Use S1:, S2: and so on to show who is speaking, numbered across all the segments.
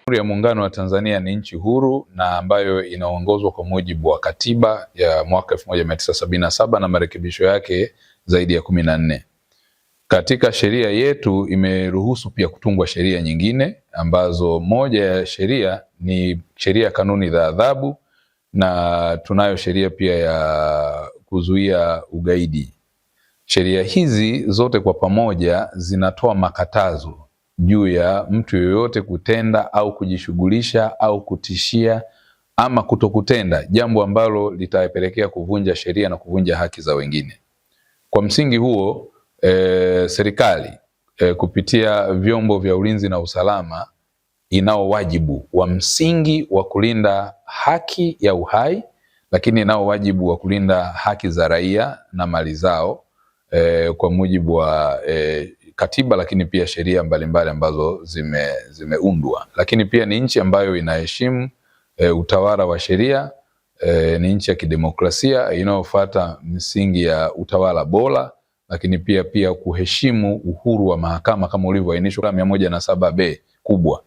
S1: Jamhuri ya Muungano wa Tanzania ni nchi huru na ambayo inaongozwa kwa mujibu wa katiba ya mwaka 1977 na marekebisho yake zaidi ya 14. Katika sheria yetu imeruhusu pia kutungwa sheria nyingine ambazo moja ya sheria ni sheria kanuni za adhabu, na tunayo sheria pia ya kuzuia ugaidi. Sheria hizi zote kwa pamoja zinatoa makatazo juu ya mtu yoyote kutenda au kujishughulisha au kutishia ama kutokutenda jambo ambalo litapelekea kuvunja sheria na kuvunja haki za wengine. Kwa msingi huo serikali kupitia vyombo vya ulinzi na usalama inao wajibu wa msingi wa kulinda haki ya uhai, lakini inao wajibu wa kulinda haki za raia na mali zao kwa mujibu wa katiba, lakini pia sheria mbalimbali ambazo zimeundwa. Lakini pia ni nchi ambayo inaheshimu utawala wa sheria, ni nchi ya kidemokrasia inayofuata misingi ya utawala bora, lakini pia kuheshimu uhuru wa mahakama kama ulivyoainishwa 107B kubwa.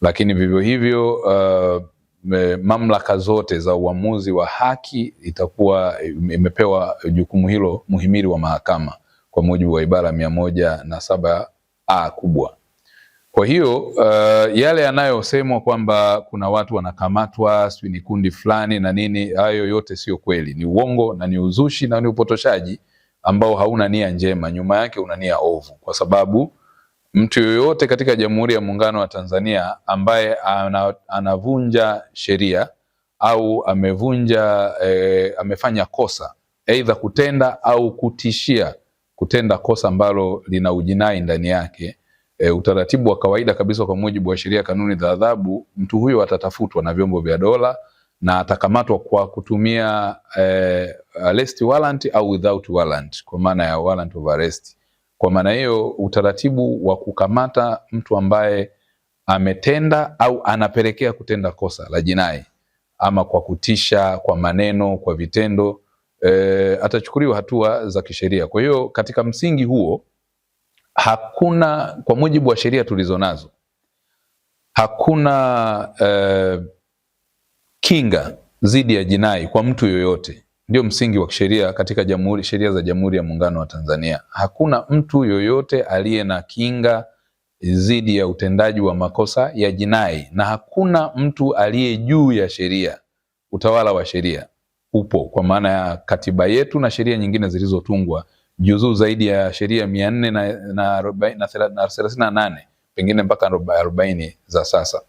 S1: Lakini vivyo hivyo mamlaka zote za uamuzi wa haki itakuwa imepewa jukumu hilo muhimili wa mahakama kwa mujibu wa ibara 107A kubwa. Kwa hiyo yale yanayosemwa kwamba kuna watu wanakamatwa, ni kundi fulani na nini, hayo yote sio kweli, ni uongo na ni uzushi na ni upotoshaji ambao hauna nia njema, nyuma yake una nia ovu, kwa sababu mtu yoyote katika Jamhuri ya Muungano wa Tanzania ambaye anavunja sheria au amefanya kosa, aidha kutenda au kutishia kutenda kosa ambalo lina ujinai ndani yake, utaratibu wa kawaida kabisa kwa mujibu wa sheria kanuni za adhabu, mtu huyo atatafutwa na vyombo vya dola na atakamatwa kwa kutumia arrest warrant au without warrant, kwa maana ya warrant of arrest. Kwa maana hiyo utaratibu wa kukamata mtu ambaye ametenda au anapelekea kutenda kosa la jinai, ama kwa kutisha, kwa maneno, kwa vitendo, atachukuliwa hatua za kisheria. Kwa hiyo katika msingi huo hakuna, kwa mujibu wa sheria tulizonazo, hakuna kinga dhidi ya jinai kwa mtu yoyote. Ndio msingi wa sheria katika sheria za Jamhuri ya Muungano wa Tanzania. Hakuna mtu yoyote aliye na kinga dhidi ya utendaji wa makosa ya jinai, na hakuna mtu aliye juu ya sheria. Utawala wa sheria upo kwa maana ya katiba yetu na sheria nyingine zilizotungwa, juzuu zaidi ya sheria 438 pengine mpaka 40 za sasa.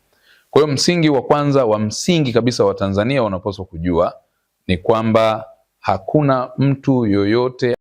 S1: Kwa hiyo msingi wa kwanza wa msingi kabisa wa Tanzania wanapaswa kujua ni kwamba hakuna mtu yoyote